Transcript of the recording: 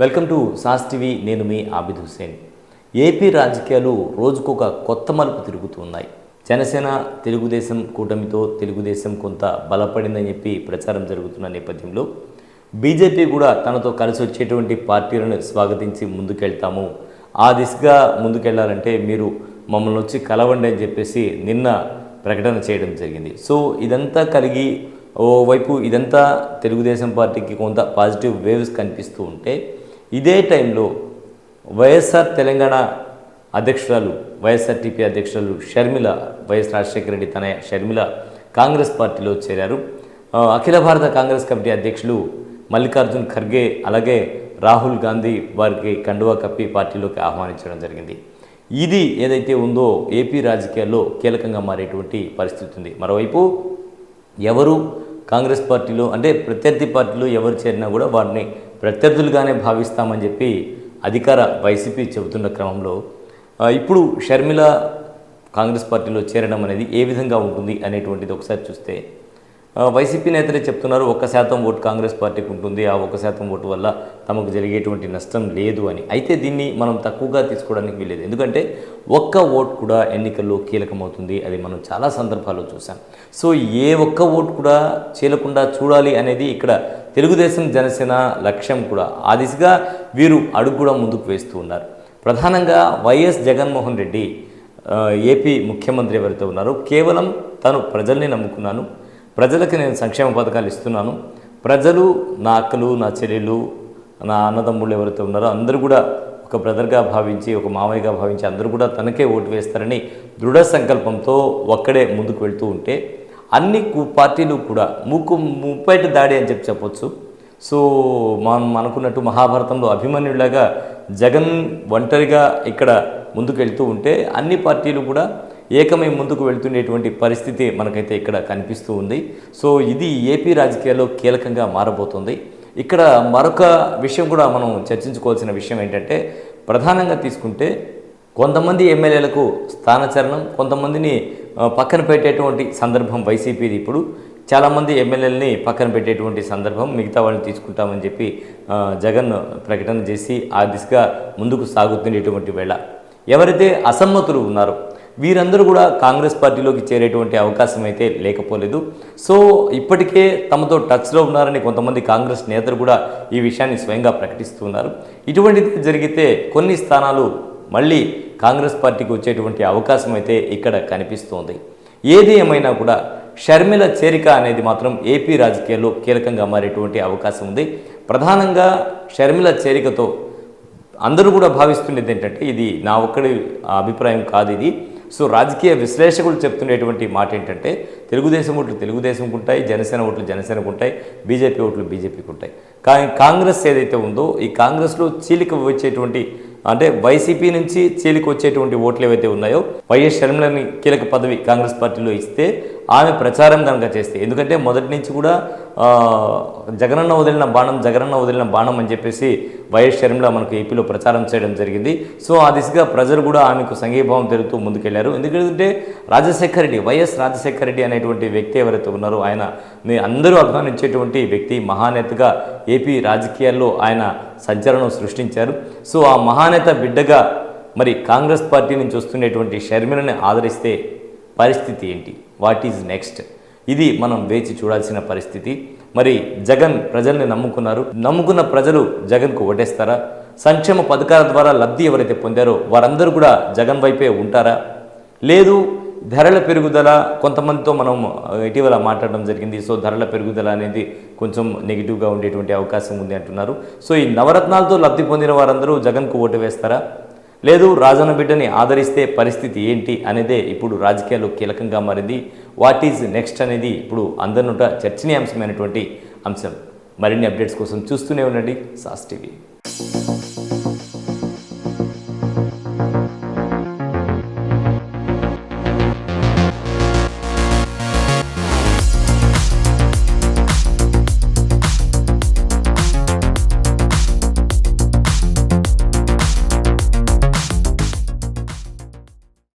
Welcome to sauce TV. నేను మీ Abid Hussain. AP రాజకీయాలు రోజుకొక కొత్త మలుపు తిరుగుతున్నాయి. జనసేన తెలుగుదేశం కూటమితో తెలుగుదేశం కొంత బలపడిందని చెప్పి ప్రచారం జరుగుతున్న నేపథ్యంలో బీజేపీ కూడా తనతో కలిసి వచ్చేటువంటి పార్టీలను స్వాగతించి ముందుకెళ్తాము, ఆ దిశగా ముందుకెళ్లాలంటే మీరు మమ్మల్ని వచ్చి కలవండి అని చెప్పేసి నిన్న ప్రకటన చేయడం జరిగింది. సో ఇదంతా కలిగి ఓవైపు ఇదంతా తెలుగుదేశం పార్టీకి కొంత పాజిటివ్ వేవ్స్ కనిపిస్తూ ఉంటే, ఇదే టైంలో వైఎస్ఆర్ తెలంగాణ అధ్యక్షురాలు వైఎస్ఆర్టీపీ అధ్యక్షురాలు షర్మిల, వైఎస్ రాజశేఖర రెడ్డి తన షర్మిల కాంగ్రెస్ పార్టీలో చేరారు. అఖిల భారత కాంగ్రెస్ కమిటీ అధ్యక్షులు మల్లికార్జున్ ఖర్గే అలాగే రాహుల్ గాంధీ వారికి కండువా కప్పి పార్టీలోకి ఆహ్వానించడం జరిగింది. ఇది ఏదైతే ఉందో ఏపీ రాజకీయాల్లో కీలకంగా మారేటువంటి పరిస్థితి ఉంది. మరోవైపు ఎవరు కాంగ్రెస్ పార్టీలో అంటే ప్రత్యర్థి పార్టీలో ఎవరు చేరినా కూడా వారిని ప్రత్యర్థులుగానే భావిస్తామని చెప్పి అధికార వైసీపీ చెబుతున్న క్రమంలో ఇప్పుడు షర్మిల కాంగ్రెస్ పార్టీలో చేరడం అనేది ఏ విధంగా ఉంటుంది అనేటువంటిది ఒకసారి చూస్తే, వైసీపీ నేతలే చెప్తున్నారు 1% ఓటు కాంగ్రెస్ పార్టీకి ఉంటుంది, ఆ 1% ఓటు వల్ల తమకు జరిగేటువంటి నష్టం లేదు అని. అయితే దీన్ని మనం తక్కువగా తీసుకోవడానికి వీలేదు, ఎందుకంటే ఒక్క ఓటు కూడా ఎన్నికల్లో కీలకమవుతుంది. అది మనం చాలా సందర్భాల్లో చూసాం. సో ఏ ఒక్క ఓటు కూడా చీలకుండా చూడాలి అనేది ఇక్కడ తెలుగుదేశం జనసేన లక్ష్యం కూడా. ఆ దిశగా వీరు అడుగు కూడా ముందుకు వేస్తూ ఉన్నారు. ప్రధానంగా వైఎస్ జగన్మోహన్ రెడ్డి ఏపీ ముఖ్యమంత్రి ఎవరైతే ఉన్నారో కేవలం తను ప్రజల్ని నమ్ముకున్నాను, ప్రజలకు నేను సంక్షేమ పథకాలు ఇస్తున్నాను, ప్రజలు నా అక్కలు నా చెల్లెలు నా అన్నదమ్ముళ్ళు ఎవరైతే ఉన్నారో అందరూ కూడా ఒక బ్రదర్గా భావించి ఒక మామయ్యగా భావించి అందరూ కూడా తనకే ఓటు వేస్తారని దృఢ సంకల్పంతో ఒక్కడే ముందుకు వెళ్తూ ఉంటే, అన్ని పార్టీలు కూడా ముప్పైట దాడి అని చెప్పొచ్చు. సో మనం అనుకున్నట్టు మహాభారతంలో అభిమన్యుడిలాగా జగన్ ఒంటరిగా ఇక్కడ ముందుకు వెళ్తూ ఉంటే అన్ని పార్టీలు కూడా ఏకమై ముందుకు వెళ్తుండేటువంటి పరిస్థితి మనకైతే ఇక్కడ కనిపిస్తూ ఉంది. సో ఇది ఏపీ రాజకీయాల్లో కీలకంగా మారబోతుంది. ఇక్కడ మరొక విషయం కూడా మనం చర్చించుకోవాల్సిన విషయం ఏంటంటే, ప్రధానంగా తీసుకుంటే కొంతమంది ఎమ్మెల్యేలకు స్థానచలనం, కొంతమందిని పక్కన పెట్టేటువంటి సందర్భం వైసీపీది. ఇప్పుడు చాలామంది ఎమ్మెల్యేలని పక్కన పెట్టేటువంటి సందర్భం, మిగతా వాళ్ళని తీసుకుంటామని చెప్పి జగన్ ప్రకటన చేసి ఆ దిశగా ముందుకు సాగుతుండేటువంటి వేళ ఎవరైతే అసమ్మతులు ఉన్నారో వీరందరూ కూడా కాంగ్రెస్ పార్టీలోకి చేరేటువంటి అవకాశం అయితే లేకపోలేదు. సో ఇప్పటికే తమతో టచ్లో ఉన్నారని కొంతమంది కాంగ్రెస్ నేతలు కూడా ఈ విషయాన్ని స్వయంగా ప్రకటిస్తున్నారు. ఇటువంటిది జరిగితే కొన్ని స్థానాలు మళ్ళీ కాంగ్రెస్ పార్టీకి వచ్చేటువంటి అవకాశం అయితే ఇక్కడ కనిపిస్తోంది. ఏది ఏమైనా కూడా షర్మిల చేరిక అనేది మాత్రం ఏపీ రాజకీయాల్లో కీలకంగా మారేటువంటి అవకాశం ఉంది. ప్రధానంగా షర్మిల చేరికతో అందరూ కూడా భావిస్తున్నది ఏంటంటే, ఇది నా ఒక్కడి అభిప్రాయం కాదు ఇది. సో రాజకీయ విశ్లేషకులు చెప్తున్నటువంటి మాట ఏంటంటే, తెలుగుదేశం ఓట్లు తెలుగుదేశంకు ఉంటాయి, జనసేన ఓట్లు జనసేనకు ఉంటాయి, బీజేపీ ఓట్లు బీజేపీకి ఉంటాయి. కానీ కాంగ్రెస్ ఏదైతే ఉందో ఈ కాంగ్రెస్లో చీలిక వచ్చేటువంటి అంటే వైసీపీ నుంచి చీలిక వచ్చేటువంటి ఓట్లు ఏవైతే ఉన్నాయో, వైఎస్ షర్మిలని కీలక పదవి కాంగ్రెస్ పార్టీలో ఇస్తే ఆమె ప్రచారం కనుక చేస్తే, ఎందుకంటే మొదటి నుంచి కూడా జగనన్న వదిలిన బాణం అని చెప్పేసి వైఎస్ షర్మిల మనకు ఏపీలో ప్రచారం చేయడం జరిగింది. సో ఆ దిశగా ప్రజలు కూడా ఆమెకు సంఘీభావం తెలుపుతూ ముందుకెళ్లారు. ఎందుకంటే వైఎస్ రాజశేఖర రెడ్డి అనేటువంటి వ్యక్తి ఎవరైతే ఉన్నారో ఆయన అందరూ అభిమానించేటువంటి వ్యక్తి, మహానేతగా ఏపీ రాజకీయాల్లో ఆయన సంచలనం సృష్టించారు. సో ఆ మహానేత బిడ్డగా మరి కాంగ్రెస్ పార్టీ నుంచి వస్తున్నటువంటి షర్మిలని ఆదరిస్తే పరిస్థితి ఏంటి, వాట్ ఈజ్ నెక్స్ట్, ఇది మనం వేచి చూడాల్సిన పరిస్థితి. మరి జగన్ ప్రజల్ని నమ్ముకున్న ప్రజలు జగన్కు ఓటేస్తారా? సంక్షేమ పథకాల ద్వారా లబ్ధి ఎవరైతే పొందారో వారందరూ కూడా జగన్ వైపే ఉంటారా? లేదు ధరల పెరుగుదల, కొంతమందితో మనం ఇటీవల మాట్లాడడం జరిగింది. సో ధరల పెరుగుదల అనేది కొంచెం నెగిటివ్గా ఉండేటువంటి అవకాశం ఉంది అంటున్నారు. సో ఈ నవరత్నాలతో లబ్ధి పొందిన వారందరూ జగన్కు ఓటు వేస్తారా? లేదు రాజన్న బిడ్డని ఆదరిస్తే పరిస్థితి ఏంటి అనేదే ఇప్పుడు రాజకీయాల్లో కీలకంగా మారింది. వాట్ ఈజ్ నెక్స్ట్ అనేది ఇప్పుడు అందరినుట చర్చనీయాంశమైనటువంటి అంశం. మరిన్ని అప్డేట్స్ కోసం చూస్తూనే ఉండండి సాస్ టీవీ.